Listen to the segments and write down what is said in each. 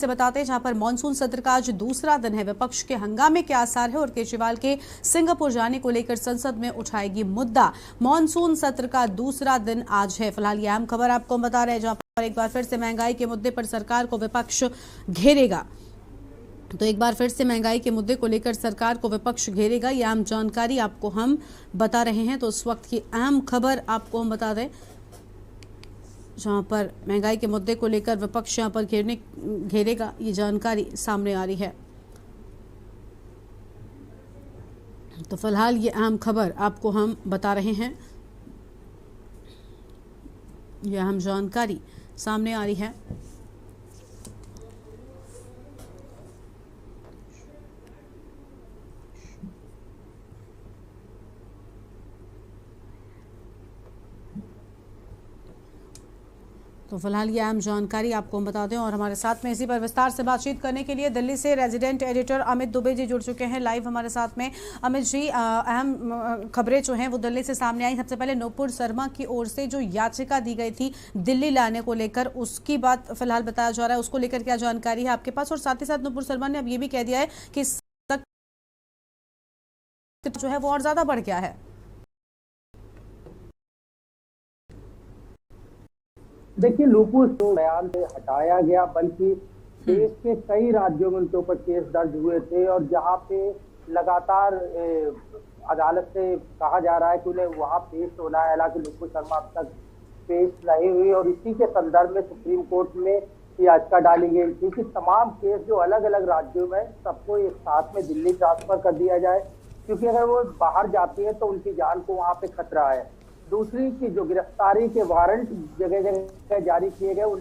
से बताते हैं, जहां पर मानसून सत्र का आज दूसरा दिन है। विपक्ष के हंगामे के आसार है और केजरीवाल के सिंगापुर जाने को लेकर संसद में उठाएगी मुद्दा। मानसून सत्र का दूसरा दिन आज है। फिलहाल ये अहम खबर आपको बता रहे हैं, जहां पर एक बार फिर से महंगाई के मुद्दे पर सरकार को विपक्ष घेरेगा। तो एक बार फिर से महंगाई के मुद्दे को लेकर सरकार को विपक्ष घेरेगा, ये अहम जानकारी आपको हम बता रहे हैं। तो उस वक्त की अहम खबर आपको हम बता दें, जहां पर महंगाई के मुद्दे को लेकर विपक्ष यहां पर घेरेगा, ये जानकारी सामने आ रही है। तो फिलहाल ये अहम खबर आपको हम बता रहे हैं, ये अहम जानकारी सामने आ रही है। तो फिलहाल ये अहम जानकारी आपको हम बता दें, और हमारे साथ में इसी पर विस्तार से बातचीत करने के लिए दिल्ली से रेजिडेंट एडिटर अमित दुबे जी जुड़ चुके हैं लाइव हमारे साथ में। अमित जी, अहम खबरें जो हैं वो दिल्ली से सामने आई। सबसे पहले नुपुर शर्मा की ओर से जो याचिका दी गई थी दिल्ली लाने को लेकर, उसकी बात फिलहाल बताया जा रहा है, उसको लेकर क्या जानकारी है आपके पास? और साथ ही साथ नुपुर शर्मा ने अब ये भी कह दिया है कि जो है वो और ज्यादा बढ़ गया है। देखिए, नुपुर को बयान से हटाया गया, बल्कि देश के कई राज्यों में उनके ऊपर केस दर्ज हुए थे और जहां पे लगातार अदालत से कहा जा रहा है कि उन्हें वहां पेश होना है। हालांकि नुपुर शर्मा अब तक पेश नहीं हुई और इसी के संदर्भ में सुप्रीम कोर्ट में याचिका डाली गई थी कि तमाम केस जो अलग अलग राज्यों में, सबको एक साथ में दिल्ली ट्रांसफर कर दिया जाए, क्योंकि अगर वो बाहर जाती है तो उनकी जान को वहां पे खतरा है। दूसरी की जो गिरफ्तारी के वारंट जगह जगह जारी किए गए, उन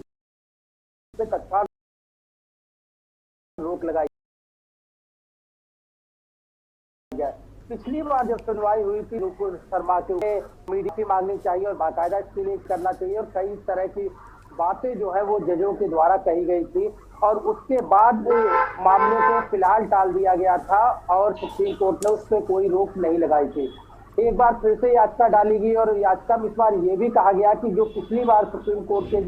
पे तत्काल रोक लगाई गया। पिछली बार जब सुनवाई हुई थी नुपुर शर्मा के, मीडिया मांगनी चाहिए और बाकायदा क्लियर करना चाहिए और कई तरह की बातें जो है वो जजों के द्वारा कही गई थी और उसके बाद मामले को फिलहाल टाल दिया गया था और सुप्रीम कोर्ट ने उस पर कोई रोक नहीं लगाई थी। एक बार फिर से याचिका डाली गई और याचिका में इस बार ये भी कहा गया कि जो पिछली बार सुप्रीम कोर्ट के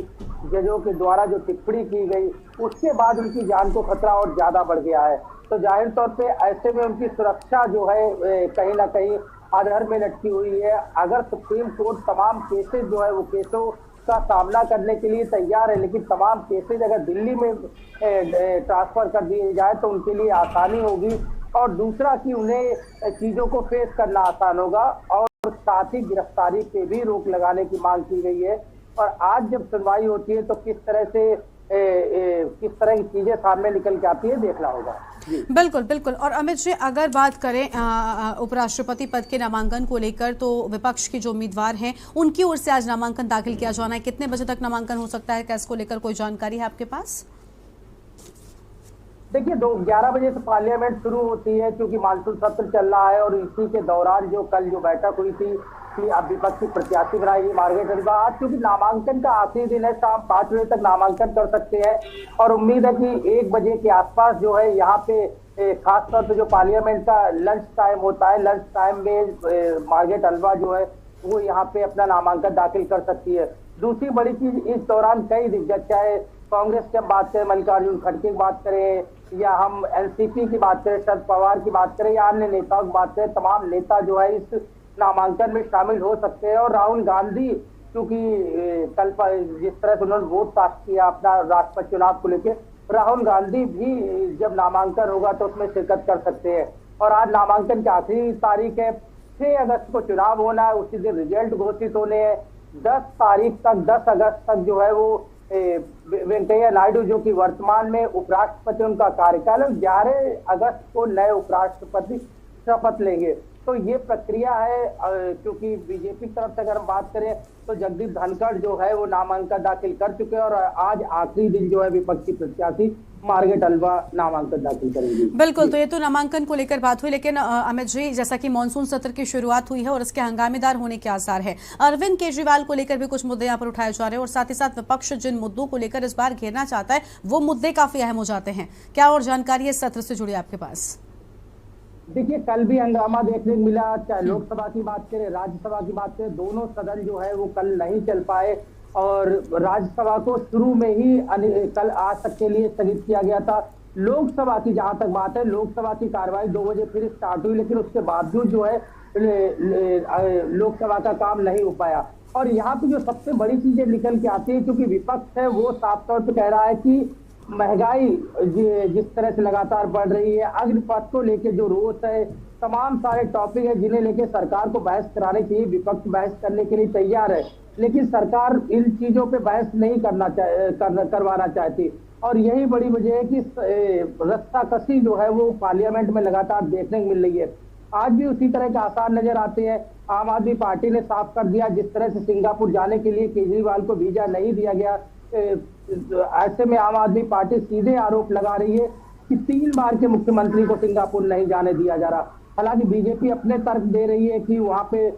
जजों के द्वारा जो टिप्पणी की गई, उसके बाद उनकी जान को खतरा और ज्यादा बढ़ गया है। तो जाहिर तौर पे ऐसे में उनकी सुरक्षा जो है कहीं ना कहीं आधार में लटकी हुई है। अगर सुप्रीम कोर्ट तमाम केसेस जो है वो केसों का सामना करने के लिए तैयार है, लेकिन तमाम केसेज अगर दिल्ली में ट्रांसफर कर दिए जाए तो उनके लिए आसानी होगी और दूसरा कि उन्हें चीजों को फेस करना आसान होगा और साथ ही गिरफ्तारी पे भी रोक लगाने की मांग की गई है। और आज जब सुनवाई होती है तो किस तरह की चीजें सामने निकल के आती है देखना होगा। बिल्कुल बिल्कुल। और अमित जी, अगर बात करें उपराष्ट्रपति पद के नामांकन को लेकर, तो विपक्ष के जो उम्मीदवार हैं उनकी ओर से आज नामांकन दाखिल किया जाना है। कितने बजे तक नामांकन हो सकता है, क्या इसको लेकर कोई जानकारी है आपके पास? देखिए, 11 बजे से पार्लियामेंट शुरू होती है क्योंकि मानसून सत्र चल रहा है और इसी के दौरान जो कल जो बैठक हुई थी कि अब विपक्षी प्रत्याशी बनाएगी मार्गरेट अल्वा। आज क्योंकि नामांकन का आखिरी दिन है, शाम 5 बजे तक नामांकन कर सकते हैं और उम्मीद है कि 1 बजे के आसपास जो है यहाँ पे खासतौर पर जो पार्लियामेंट का लंच टाइम होता है, लंच टाइम में मार्गरेट अल्वा जो है वो यहाँ पे अपना नामांकन दाखिल कर सकती है। दूसरी बड़ी चीज, इस दौरान कई दिग्गज, चाहे कांग्रेस की बात करें, मल्लिकार्जुन खड़गे की बात करें या हम एनसीपी की बात करें, शरद पवार की बात करें या अन्य नेताओं की बात करें, तमाम नेता जो है इस नामांकन में शामिल हो सकते हैं। और राहुल गांधी, क्योंकि कल जिस तरह से उन्होंने वोट पास किया अपना राष्ट्रपति चुनाव को लेकर, राहुल गांधी भी जब नामांकन होगा तो उसमें शिरकत कर सकते हैं। और आज नामांकन की आखिरी तारीख है, 6 अगस्त को चुनाव होना है, उसी दिन रिजल्ट घोषित होने हैं। 10 अगस्त तक जो है वो वेंकैया नायडू, जो कि वर्तमान में उपराष्ट्रपति उनका कार्यकाल है, 11 अगस्त को नए उपराष्ट्रपति शपथ लेंगे। तो ये प्रक्रिया है। क्योंकि बीजेपी की तरफ से अगर हम बात करें तो जगदीप धनखड़ जो है वो नामांकन दाखिल कर चुके हैं और आज आखिरी दिन जो है विपक्षी प्रत्याशी मार्गरेट अल्वा नामांकन दाखिल करेंगी। बिल्कुल। तो ये तो नामांकन को लेकर बात हुई, लेकिन अमित जी, जैसा कि मानसून सत्र की शुरुआत हुई है और इसके हंगामेदार होने के आसार है, अरविंद केजरीवाल को लेकर भी कुछ मुद्दे यहाँ पर उठाए जा रहे हैं और साथ ही साथ विपक्ष जिन मुद्दों को लेकर इस बार घेरना चाहता है वो मुद्दे काफी अहम हो जाते हैं। क्या और जानकारी है सत्र से जुड़ी आपके पास? देखिए, कल भी हंगामा देखने को मिला, चाहे लोकसभा की बात करें, राज्यसभा की बात करें, दोनों सदन जो है वो कल नहीं चल पाए और राज्यसभा को शुरू में ही कल आज तक के लिए स्थगित किया गया था। लोकसभा की जहां तक बात है, लोकसभा की कार्रवाई 2 बजे फिर स्टार्ट हुई, लेकिन उसके बावजूद जो है लोकसभा का काम नहीं हो पाया। और यहाँ पे जो सबसे बड़ी चीजें निकल के आती है, क्योंकि विपक्ष है वो साफ तौर पे कह रहा है कि महंगाई जिस तरह से लगातार बढ़ रही है, अग्निपथ को लेके जो रोष है, तमाम सारे टॉपिक है जिन्हें लेके सरकार को बहस कराने चाहिए। विपक्ष बहस करने के लिए तैयार है, लेकिन सरकार इन चीजों पे बहस नहीं करवाना चाहती। और यही बड़ी वजह है कि रस्साकसी जो है वो पार्लियामेंट में लगातार देखने को मिल रही है। आज भी उसी तरह के आसार नजर आते हैं। आम आदमी पार्टी ने साफ कर दिया, जिस तरह से सिंगापुर जाने के लिए केजरीवाल को वीजा नहीं दिया गया, ऐसे में आम आदमी पार्टी सीधे आरोप लगा रही है कि 3 बार के मुख्यमंत्री को सिंगापुर नहीं जाने दिया जा रहा। हालांकि बीजेपी अपने तर्क दे रही है कि वहां पे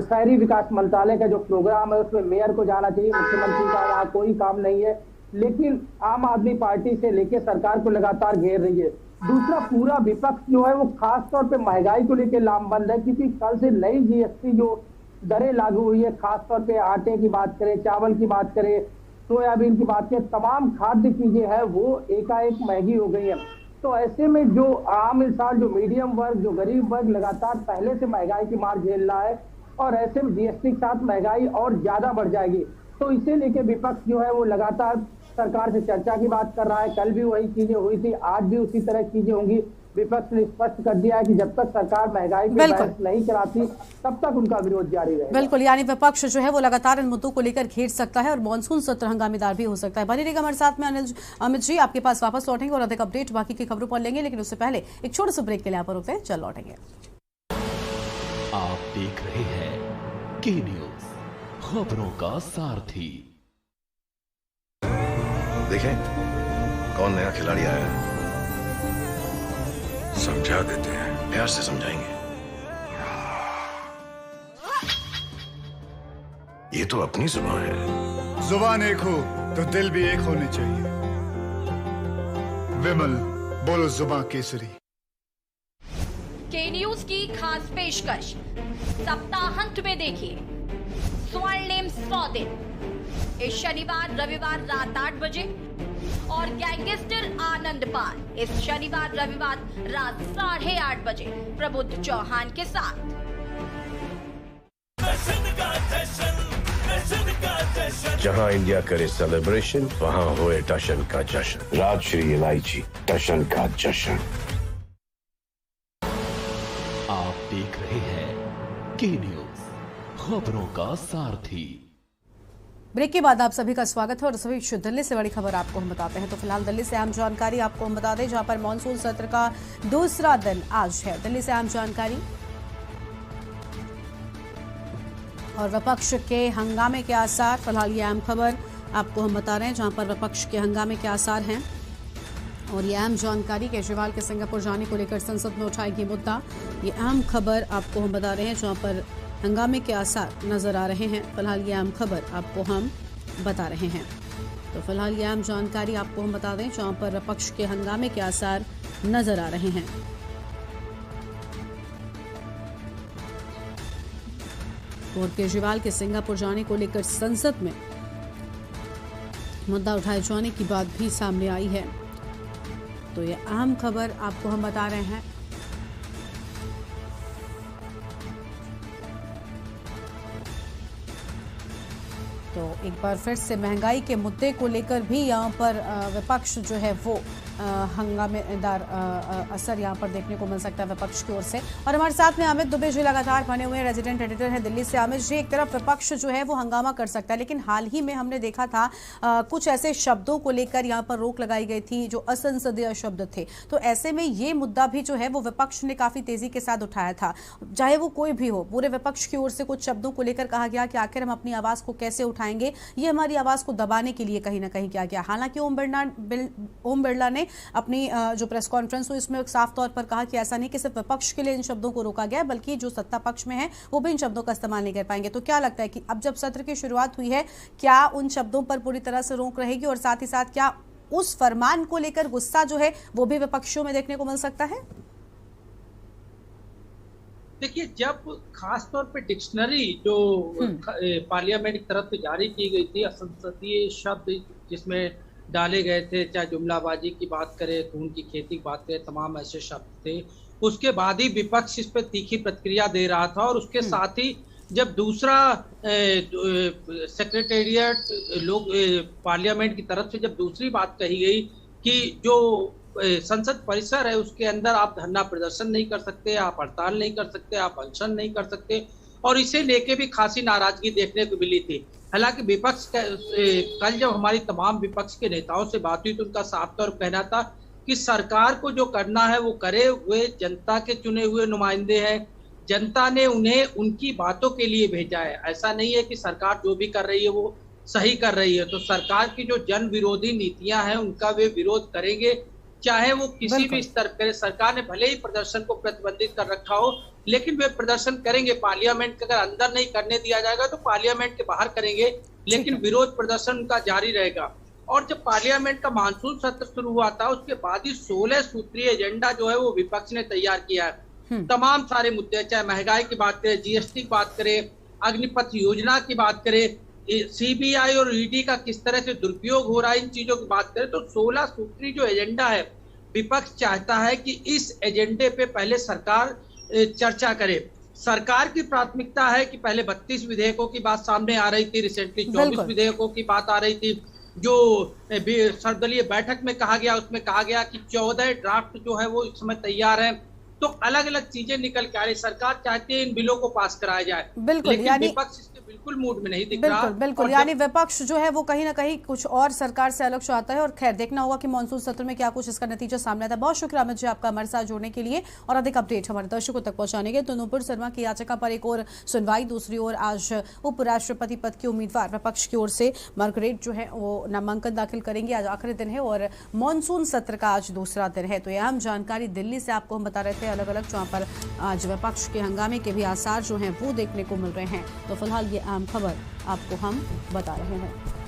शहरी विकास मंत्रालय का जो प्रोग्राम है उसमें मेयर को जाना चाहिए, मुख्यमंत्री का यहाँ कोई काम नहीं है। लेकिन आम आदमी पार्टी से लेकर सरकार को लगातार घेर रही है। दूसरा, पूरा विपक्ष जो है वो खास तौर पे महंगाई को लेकर लामबंद है, क्योंकि कल से नई जीएसटी जो दरें लागू हुई है, खास तौर पे आटे की बात करें, चावल की बात करें, सोयाबीन की बात करें, तमाम खाद्य चीजें हैं वो एकाएक महंगी हो गई है। तो ऐसे में जो आम इंसान, जो मीडियम वर्ग, जो गरीब वर्ग लगातार पहले से महंगाई की मार झेल रहा है, और ऐसे में जीएसटी के साथ महंगाई और ज्यादा बढ़ जाएगी। तो इसे लेके विपक्ष जो है वो लगातार सरकार से चर्चा की बात कर रहा है। कल भी वही चीजें हुई थी, आज भी उसी तरह चीजें होंगी। विपक्ष ने स्पष्ट कर दिया है कि जब तक सरकार महंगाई की बहस नहीं कराती तब तक उनका विरोध जारी रहेगा। बिल्कुल, यानी विपक्ष जो है वो लगातार इन मुद्दों को लेकर घेर सकता है और मॉनसून सत्र हंगामेदार भी हो सकता है। बने रहिएगा हमारे साथ में। अमित जी आपके पास वापस लौटेंगे और अधिक अपडेट बाकी की खबरों पर लेंगे, लेकिन उससे पहले एक छोटे से ब्रेक के लिए यहाँ पर रुकते हैं, चल लौटेंगे। आप देख रहे हैं के न्यूज, खबरों का सारथी। देखें कौन नया खिलाड़ी आया है, समझा देते हैं, प्यार से समझाएंगे। ये तो अपनी जुबान है। जुबान एक हो तो दिल भी एक होने चाहिए। विमल बोलो जुबान केसरी। के न्यूज की खास पेशकश सप्ताहांत में देखिए स्वर्णिम 100 दिन इस शनिवार रविवार रात 8 बजे और गैंगस्टर आनंद पाल इस शनिवार रविवार रात 8:30 बजे प्रबुद्ध चौहान के साथ। जहां इंडिया करे सेलिब्रेशन, वहां होए टशन का जश्न। राजश्री इलायची टशन का जश्न। आप देख रहे हैं के न्यूज, खबरों का सारथी। ब्रेक के बाद आप सभी का स्वागत है और सभी दिल्ली से बड़ी खबर आपको हम बताते हैं। तो फिलहाल दिल्ली से अहम जानकारी आपको हम बता दें, जहां पर मॉनसून सत्र का दूसरा दिन आज है। दिल्ली से अहम जानकारी और विपक्ष के हंगामे के आसार, फिलहाल ये अहम खबर आपको हम बता रहे हैं, जहां पर विपक्ष के हंगामे के आसार हैं। और ये अहम जानकारी केजरीवाल के सिंगापुर जाने को लेकर संसद में उठाएगी मुद्दा। ये अहम खबर आपको हम बता रहे हैं, जहां पर हंगामे के आसार नजर आ रहे हैं। फिलहाल ये अहम खबर आपको हम बता रहे हैं। तो फिलहाल ये अहम जानकारी आपको हम बता दें, जहां पर विपक्ष के हंगामे के आसार नजर आ रहे हैं। और केजरीवाल के सिंगापुर जाने को लेकर संसद में मुद्दा उठाए जाने की बात भी सामने आई है। तो ये अहम खबर आपको हम बता रहे हैं। तो एक बार फिर से महंगाई के मुद्दे को लेकर भी यहाँ पर विपक्ष जो है वो हंगामेदार असर यहाँ पर देखने को मिल सकता है विपक्ष की ओर से। और हमारे साथ में अमित दुबे जी लगातार बने हुए रेजिडेंट एडिटर हैं दिल्ली से। अमित जी, एक तरफ विपक्ष जो है वो हंगामा कर सकता है, लेकिन हाल ही में हमने देखा था कुछ ऐसे शब्दों को लेकर यहाँ पर रोक लगाई गई थी जो असंसदीय शब्द थे। तो ऐसे में ये मुद्दा भी जो है वो विपक्ष ने काफी तेजी के साथ उठाया था, चाहे वो कोई भी हो। पूरे विपक्ष की ओर से कुछ शब्दों को लेकर कहा गया कि आखिर हम अपनी आवाज को कैसे उठाएंगे, ये हमारी आवाज को दबाने के लिए कहीं ना कहीं किया गया। हालांकि ओम बिरला ने अपनी जो प्रेस कॉन्फ्रेंस हुई उसमें साफ तौर पर कहा कि ऐसा नहीं कि सिर्फ विपक्ष के लिए इन शब्दों को रोका गया, बल्कि जो सत्ता पक्ष में है वो भी इन शब्दों का इस्तेमाल नहीं कर पाएंगे। तो क्या लगता है कि अब जब सत्र की शुरुआत हुई है, क्या उन शब्दों पर पूरी तरह से रोक रहेगी, और साथ ही साथ क्या उस फरमान को लेकर गुस्सा जो है वो भी विपक्षियों में देखने को मिल सकता है? देखिए, जब खास तौर पे डिक्शनरी जो पार्लियामेंट की तरफ से जारी की गई थी, असंसदीय शब्द जिसमें डाले गए थे, चाहे जुमलाबाजी की बात करें, खून की खेती की बात करें, तमाम ऐसे शब्द थे। उसके बाद ही विपक्ष इस पर तीखी प्रतिक्रिया दे रहा था और उसके साथ ही जब दूसरा सेक्रेटेरिएट लोग पार्लियामेंट की तरफ से जब दूसरी बात कही गई कि जो संसद परिसर है उसके अंदर आप धरना प्रदर्शन नहीं कर सकते, आप हड़ताल नहीं कर सकते, आप अनशन नहीं कर सकते, और इसे लेके भी खासी नाराजगी देखने को मिली थी। हालांकि विपक्ष कल जब हमारी तमाम विपक्ष के नेताओं से बात हुई तो उनका साफ तौर पर कहना था कि सरकार को जो करना है वो करे, वे जनता के चुने हुए नुमाइंदे हैं, जनता ने उन्हें उनकी बातों के लिए भेजा है। ऐसा नहीं है कि सरकार जो भी कर रही है वो सही कर रही है, तो सरकार की जो जन विरोधी नीतियां हैं उनका वे विरोध करेंगे, चाहे वो किसी भी स्तर पर। सरकार ने भले ही प्रदर्शन को प्रतिबंधित कर रखा हो, लेकिन वे प्रदर्शन करेंगे। पार्लियामेंट के अगर अंदर नहीं करने दिया जाएगा तो पार्लियामेंट के बाहर करेंगे, लेकिन विरोध प्रदर्शन उनका जारी रहेगा। और जब पार्लियामेंट का मानसून सत्र शुरू हुआ था उसके बाद ही 16 सूत्रीय एजेंडा जो है वो विपक्ष ने तैयार किया है। तमाम सारे मुद्दे, चाहे महंगाई की बात करें, जीएसटी की बात करें, अग्निपथ योजना की बात करें, सीबीआई और ईडी का किस तरह से दुरुपयोग हो रहा है, इन चीजों की बात करें तो 16 सूत्री जो एजेंडा है, विपक्ष चाहता है कि इस एजेंडे पे पहले सरकार चर्चा करे। सरकार की प्राथमिकता है कि पहले 32 विधेयकों की बात सामने आ रही थी, रिसेंटली 24 विधेयकों की बात आ रही थी। जो सर्वदलीय बैठक में कहा गया उसमें कहा गया कि 14 ड्राफ्ट जो है वो इस समय तैयार है, तो अलग अलग चीजें निकल के आ रही। सरकार चाहती है इन बिलों को पास कराया जाए, बिल्कुल, लेकिन विपक्ष इसके बिल्कुल मूड में नहीं दिख रहा। बिल्कुल, यानी विपक्ष जो है वो कहीं ना कहीं कुछ और सरकार से अलग चाहता है। और खैर देखना होगा कि मॉनसून सत्र में क्या कुछ इसका नतीजा सामने आता है। बहुत शुक्रिया अमित जी आपका हमारे साथ जुड़ने के लिए और अधिक अपडेट हमारे दर्शकों तक पहुंचाने के। तो नुपुर शर्मा की याचिका पर एक और सुनवाई, दूसरी ओर आज उपराष्ट्रपति पद की उम्मीदवार विपक्ष की ओर से मार्गरेट जो है वो नामांकन दाखिल करेंगे। आज आखिरी दिन है और मानसून सत्र का आज दूसरा दिन है। तो यह अहम जानकारी दिल्ली से आपको हम बता रहे थे अलग अलग, जहां पर आज विपक्ष के हंगामे के भी आसार जो हैं वो देखने को मिल रहे हैं। तो फिलहाल ये अहम खबर आपको हम बता रहे हैं।